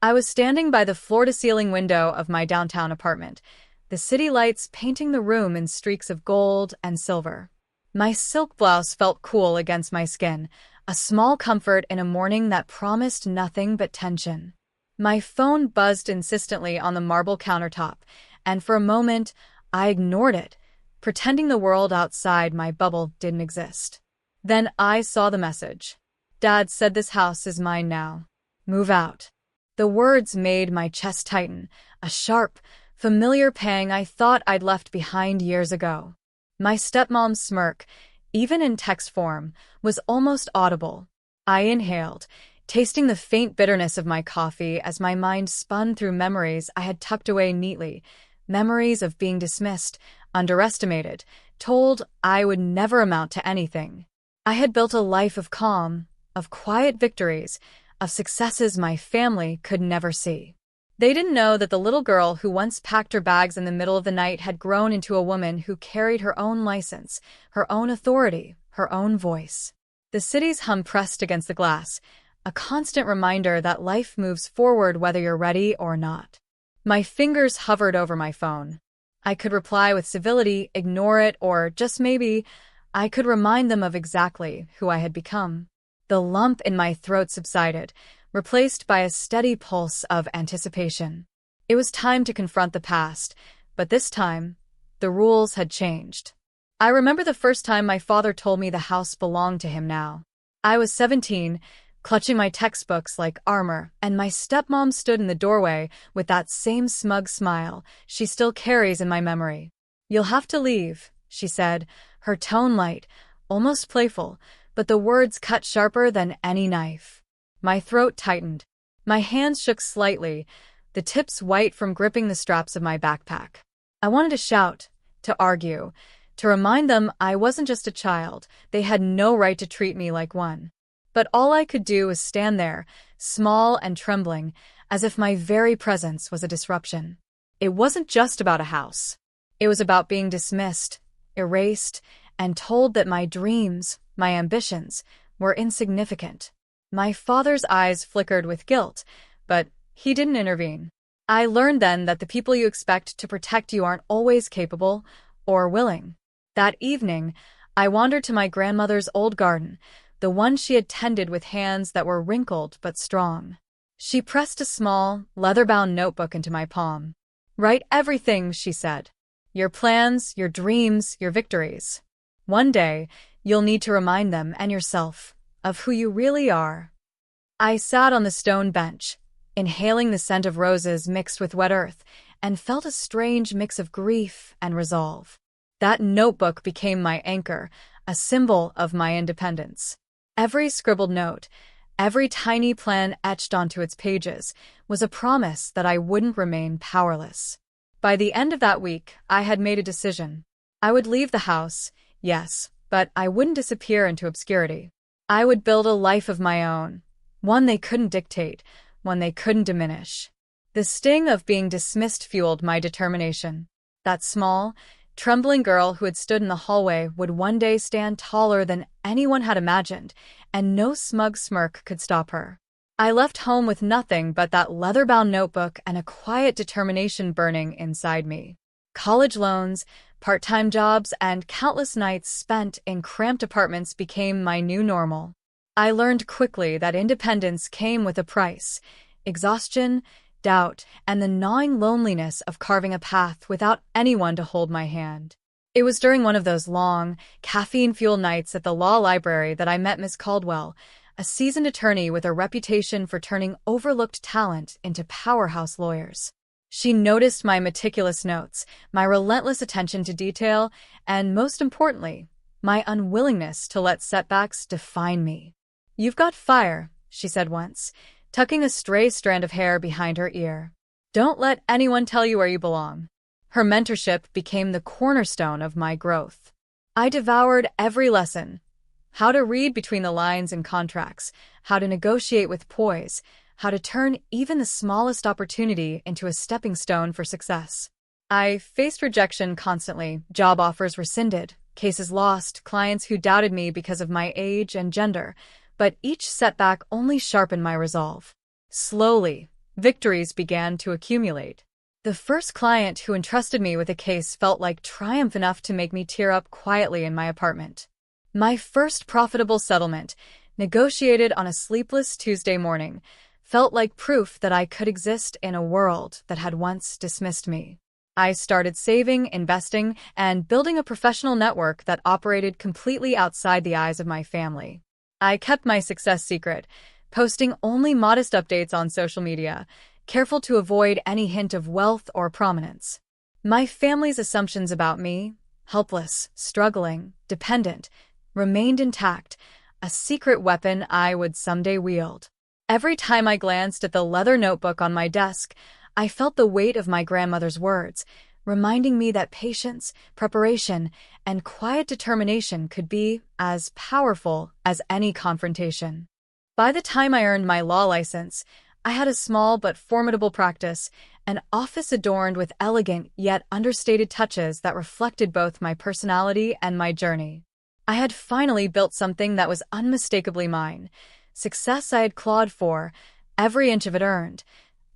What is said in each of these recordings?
I was standing by the floor-to-ceiling window of my downtown apartment, the city lights painting the room in streaks of gold and silver. My silk blouse felt cool against my skin, a small comfort in a morning that promised nothing but tension. My phone buzzed insistently on the marble countertop, and for a moment, I ignored it, pretending the world outside my bubble didn't exist. Then I saw the message. Dad said this house is mine now. Move out. The words made my chest tighten, a sharp, familiar pang I thought I'd left behind years ago. My stepmom's smirk, even in text form, was almost audible. I inhaled, tasting the faint bitterness of my coffee as my mind spun through memories I had tucked away neatly, memories of being dismissed, underestimated, told I would never amount to anything. I had built a life of calm, of quiet victories, of successes my family could never see. They didn't know that the little girl who once packed her bags in the middle of the night had grown into a woman who carried her own license, her own authority, her own voice. The city's hum pressed against the glass, a constant reminder that life moves forward whether you're ready or not. My fingers hovered over my phone. I could reply with civility, ignore it, or just maybe, I could remind them of exactly who I had become. The lump in my throat subsided, replaced by a steady pulse of anticipation. It was time to confront the past, but this time, the rules had changed. I remember the first time my father told me the house belonged to him now. I was 17, clutching my textbooks like armor, and my stepmom stood in the doorway with that same smug smile she still carries in my memory. "You'll have to leave," she said, her tone light, almost playful, but the words cut sharper than any knife. My throat tightened. My hands shook slightly, the tips white from gripping the straps of my backpack. I wanted to shout, to argue, to remind them I wasn't just a child, they had no right to treat me like one. But all I could do was stand there, small and trembling, as if my very presence was a disruption. It wasn't just about a house. It was about being dismissed, erased, and told that my dreams, my ambitions, were insignificant. My father's eyes flickered with guilt, but he didn't intervene. I learned then that the people you expect to protect you aren't always capable or willing. That evening, I wandered to my grandmother's old garden, the one she had tended with hands that were wrinkled but strong. She pressed a small, leather-bound notebook into my palm. "Write everything," she said. "Your plans, your dreams, your victories. One day, you'll need to remind them and yourself of who you really are." I sat on the stone bench, inhaling the scent of roses mixed with wet earth, and felt a strange mix of grief and resolve. That notebook became my anchor, a symbol of my independence. Every scribbled note, every tiny plan etched onto its pages, was a promise that I wouldn't remain powerless. By the end of that week, I had made a decision. I would leave the house, yes, but I wouldn't disappear into obscurity. I would build a life of my own, one they couldn't dictate, one they couldn't diminish. The sting of being dismissed fueled my determination. That small, trembling girl who had stood in the hallway would one day stand taller than anyone had imagined, and no smug smirk could stop her. I left home with nothing but that leather-bound notebook and a quiet determination burning inside me. College loans, part-time jobs, and countless nights spent in cramped apartments became my new normal. I learned quickly that independence came with a price: exhaustion, doubt, and the gnawing loneliness of carving a path without anyone to hold my hand. It was during one of those long, caffeine-fueled nights at the law library that I met Miss Caldwell, a seasoned attorney with a reputation for turning overlooked talent into powerhouse lawyers. She noticed my meticulous notes, my relentless attention to detail, and most importantly, my unwillingness to let setbacks define me. "You've got fire," she said once, tucking a stray strand of hair behind her ear. "Don't let anyone tell you where you belong." Her mentorship became the cornerstone of my growth. I devoured every lesson: how to read between the lines in contracts, how to negotiate with poise, how to turn even the smallest opportunity into a stepping stone for success. I faced rejection constantly, job offers rescinded, cases lost, clients who doubted me because of my age and gender, but each setback only sharpened my resolve. Slowly, Victories began to accumulate. The first client who entrusted me with a case felt like triumph enough to make me tear up quietly in my apartment. My first profitable settlement, negotiated on a sleepless Tuesday morning, felt like proof that I could exist in a world that had once dismissed me. I started saving, investing, and building a professional network that operated completely outside the eyes of my family. I kept my success secret, posting only modest updates on social media, careful to avoid any hint of wealth or prominence. My family's assumptions about me, helpless, struggling, dependent, remained intact, a secret weapon I would someday wield. Every time I glanced at the leather notebook on my desk, I felt the weight of my grandmother's words, reminding me that patience, preparation, and quiet determination could be as powerful as any confrontation. By the time I earned my law license, I had a small but formidable practice, an office adorned with elegant yet understated touches that reflected both my personality and my journey. I had finally built something that was unmistakably mine, success I had clawed for, every inch of it earned,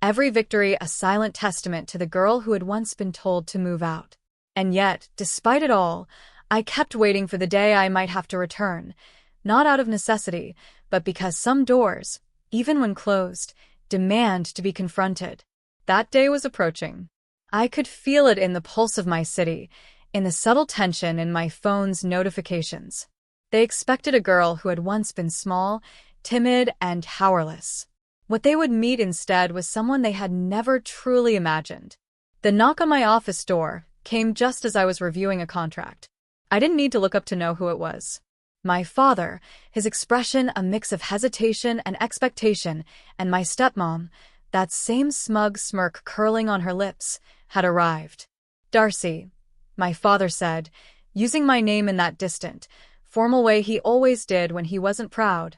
every victory a silent testament to the girl who had once been told to move out. And yet, despite it all, I kept waiting for the day I might have to return, not out of necessity, but because some doors, even when closed, demand to be confronted. That day was approaching. I could feel it in the pulse of my city, in the subtle tension in my phone's notifications. They expected a girl who had once been small, timid, and powerless. What they would meet instead was someone they had never truly imagined. The knock on my office door came just as I was reviewing a contract. I didn't need to look up to know who it was. My father, his expression a mix of hesitation and expectation, and my stepmom, that same smug smirk curling on her lips, had arrived. "Darcy," my father said, using my name in that distant, formal way he always did when he wasn't proud.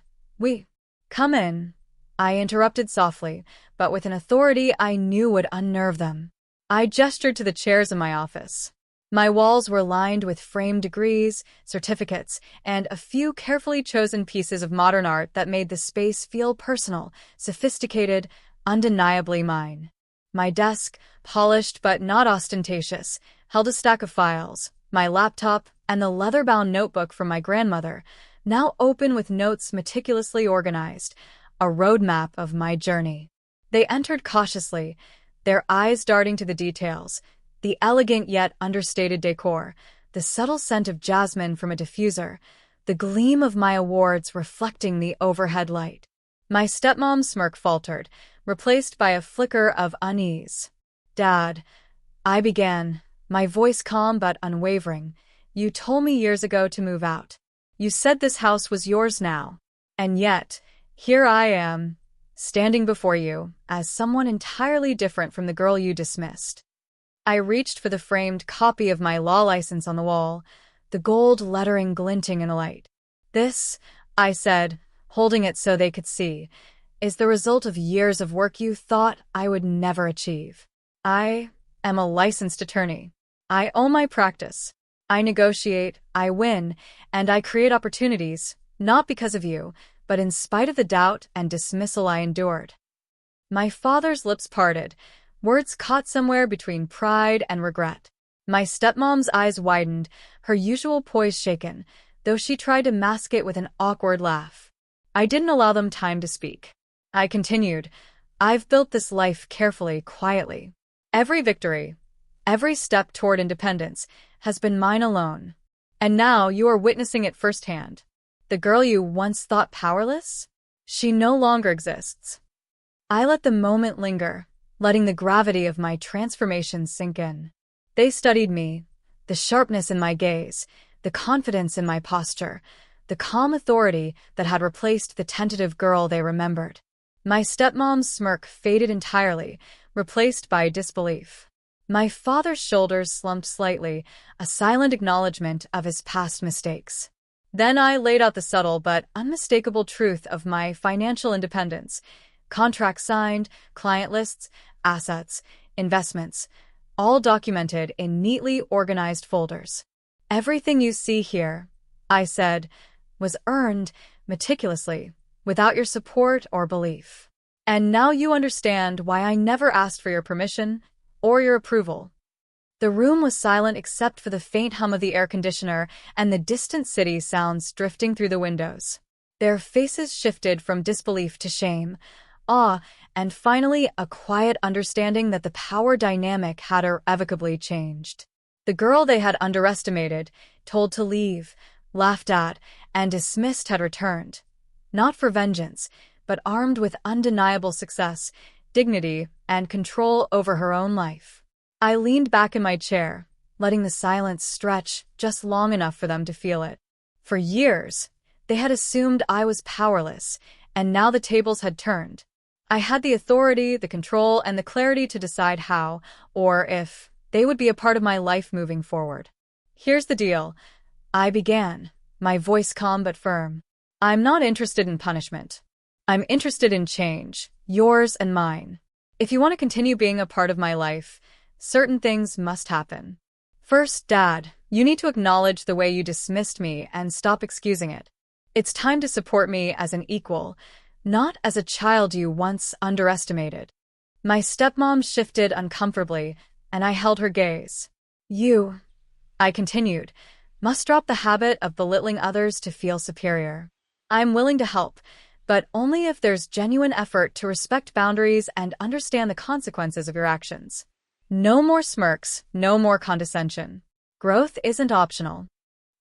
"Come in," I interrupted softly, but with an authority I knew would unnerve them. I gestured to the chairs in my office. My walls were lined with framed degrees, certificates, and a few carefully chosen pieces of modern art that made the space feel personal, sophisticated, undeniably mine. My desk, polished but not ostentatious, held a stack of files, my laptop, and the leather-bound notebook from my grandmother, now open with notes meticulously organized, a roadmap of my journey. They entered cautiously, their eyes darting to the details, the elegant yet understated decor, the subtle scent of jasmine from a diffuser, the gleam of my awards reflecting the overhead light. My stepmom's smirk faltered, replaced by a flicker of unease. "Dad," I began, my voice calm but unwavering, "you told me years ago to move out. You said this house was yours now. And yet, here I am, standing before you, as someone entirely different from the girl you dismissed." I reached for the framed copy of my law license on the wall, the gold lettering glinting in the light. "This," I said, holding it so they could see, "is the result of years of work you thought I would never achieve. I am a licensed attorney. I own my practice. I negotiate, I win, and I create opportunities, not because of you, but in spite of the doubt and dismissal I endured." My father's lips parted, words caught somewhere between pride and regret. My stepmom's eyes widened, her usual poise shaken, though she tried to mask it with an awkward laugh. I didn't allow them time to speak. I continued, "I've built this life carefully, quietly. Every victory, every step toward independence, has been mine alone. And now you are witnessing it firsthand. The girl you once thought powerless? She no longer exists." I let the moment linger, letting the gravity of my transformation sink in. They studied me, the sharpness in my gaze, the confidence in my posture, the calm authority that had replaced the tentative girl they remembered. My stepmom's smirk faded entirely, replaced by disbelief. My father's shoulders slumped slightly, a silent acknowledgement of his past mistakes. Then I laid out the subtle but unmistakable truth of my financial independence. Contracts signed, client lists, assets, investments, all documented in neatly organized folders. "Everything you see here," I said, "was earned meticulously, without your support or belief. And now you understand why I never asked for your permission or your approval. The room was silent except for the faint hum of the air conditioner and the distant city sounds drifting through the windows. Their faces shifted from disbelief to shame, awe, and finally a quiet understanding that the power dynamic had irrevocably changed. The girl they had underestimated, told to leave, laughed at, and dismissed had returned. Not for vengeance, but armed with undeniable success, dignity, and control over her own life. I leaned back in my chair, letting the silence stretch just long enough for them to feel it. For years, they had assumed I was powerless, and now the tables had turned. I had the authority, the control, and the clarity to decide how, or if, they would be a part of my life moving forward. Here's the deal, I began, my voice calm but firm. I'm not interested in punishment. I'm interested in change, yours and mine. If you want to continue being a part of my life, certain things must happen. First, Dad, you need to acknowledge the way you dismissed me and stop excusing it. It's time to support me as an equal, not as a child you once underestimated. My stepmom shifted uncomfortably, and I held her gaze. You, I continued, must drop the habit of belittling others to feel superior. I'm willing to help, but only if there's genuine effort to respect boundaries and understand the consequences of your actions. No more smirks, no more condescension. Growth isn't optional.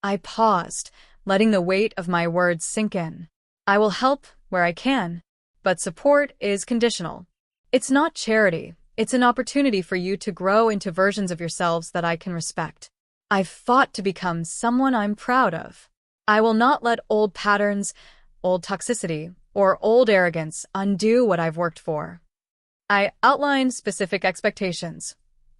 I paused, letting the weight of my words sink in. I will help where I can, but support is conditional. It's not charity, it's an opportunity for you to grow into versions of yourselves that I can respect. I've fought to become someone I'm proud of. I will not let old patterns, old toxicity, or old arrogance undo what I've worked for. I outlined specific expectations: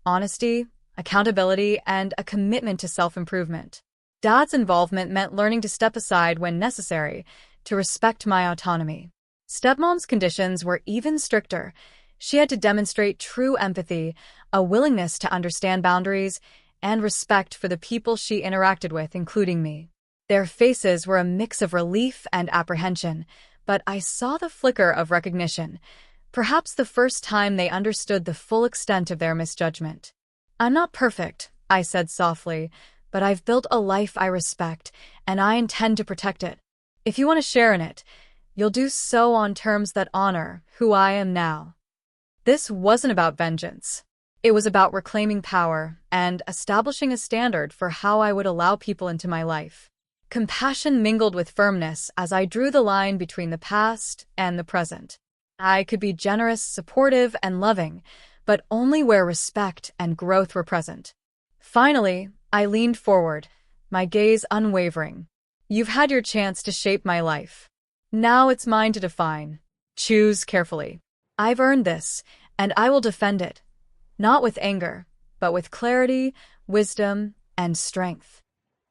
honesty, accountability, and a commitment to self-improvement. Dad's involvement meant learning to step aside when necessary, to respect my autonomy. Stepmom's conditions were even stricter. She had to demonstrate true empathy, a willingness to understand boundaries, and respect for the people she interacted with, including me. Their faces were a mix of relief and apprehension, but I saw the flicker of recognition, perhaps the first time they understood the full extent of their misjudgment. I'm not perfect, I said softly, but I've built a life I respect, and I intend to protect it. If you want to share in it, you'll do so on terms that honor who I am now. This wasn't about vengeance. It was about reclaiming power and establishing a standard for how I would allow people into my life. Compassion mingled with firmness as I drew the line between the past and the present. I could be generous, supportive, and loving, but only where respect and growth were present. Finally, I leaned forward, my gaze unwavering. You've had your chance to shape my life. Now it's mine to define. Choose carefully. I've earned this, and I will defend it. Not with anger, but with clarity, wisdom, and strength.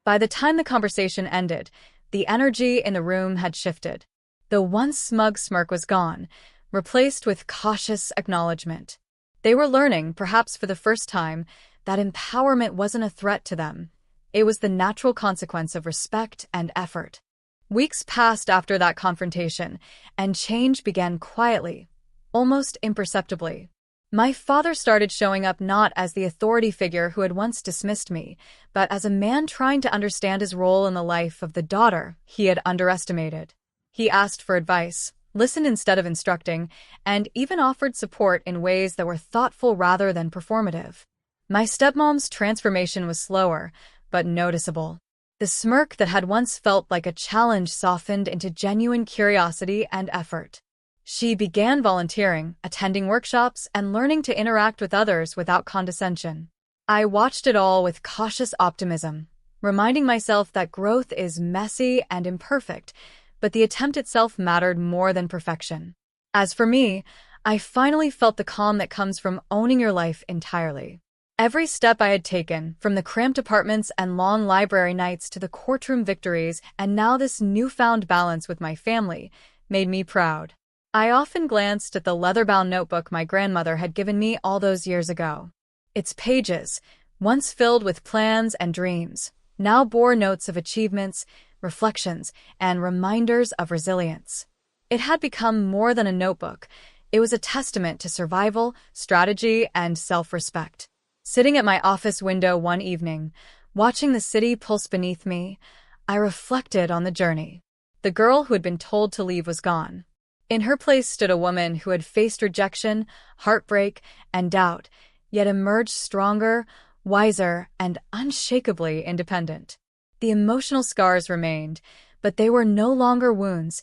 By the time the conversation ended, the energy in the room had shifted. The once smug smirk was gone, replaced with cautious acknowledgement. They were learning, perhaps for the first time, that empowerment wasn't a threat to them. It was the natural consequence of respect and effort. Weeks passed after that confrontation, and change began quietly, almost imperceptibly. My father started showing up not as the authority figure who had once dismissed me, but as a man trying to understand his role in the life of the daughter he had underestimated. He asked for advice, listened instead of instructing, and even offered support in ways that were thoughtful rather than performative. My stepmom's transformation was slower, but noticeable. The smirk that had once felt like a challenge softened into genuine curiosity and effort. She began volunteering, attending workshops, and learning to interact with others without condescension. I watched it all with cautious optimism, reminding myself that growth is messy and imperfect, but the attempt itself mattered more than perfection. As for me, I finally felt the calm that comes from owning your life entirely. Every step I had taken, from the cramped apartments and long library nights to the courtroom victories, and now this newfound balance with my family, made me proud. I often glanced at the leather-bound notebook my grandmother had given me all those years ago. Its pages, once filled with plans and dreams, now bore notes of achievements, reflections, and reminders of resilience. It had become more than a notebook. It was a testament to survival, strategy, and self-respect. Sitting at my office window one evening, watching the city pulse beneath me, I reflected on the journey. The girl who had been told to leave was gone. In her place stood a woman who had faced rejection, heartbreak, and doubt, yet emerged stronger, wiser, and unshakably independent. The emotional scars remained, but they were no longer wounds.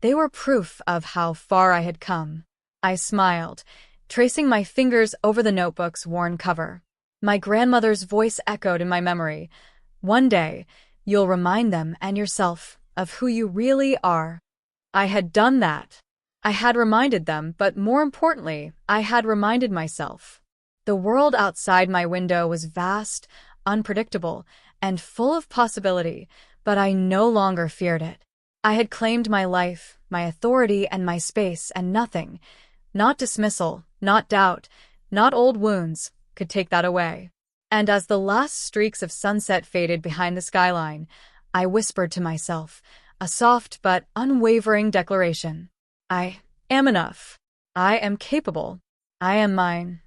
They were proof of how far I had come. I smiled, tracing my fingers over the notebook's worn cover. My grandmother's voice echoed in my memory. One day, you'll remind them and yourself of who you really are. I had done that. I had reminded them, but more importantly, I had reminded myself. The world outside my window was vast, unpredictable, and full of possibility, but I no longer feared it. I had claimed my life, my authority, and my space, and nothing, not dismissal, not doubt, not old wounds, could take that away. And as the last streaks of sunset faded behind the skyline, I whispered to myself, a soft but unwavering declaration. I am enough. I am capable. I am mine.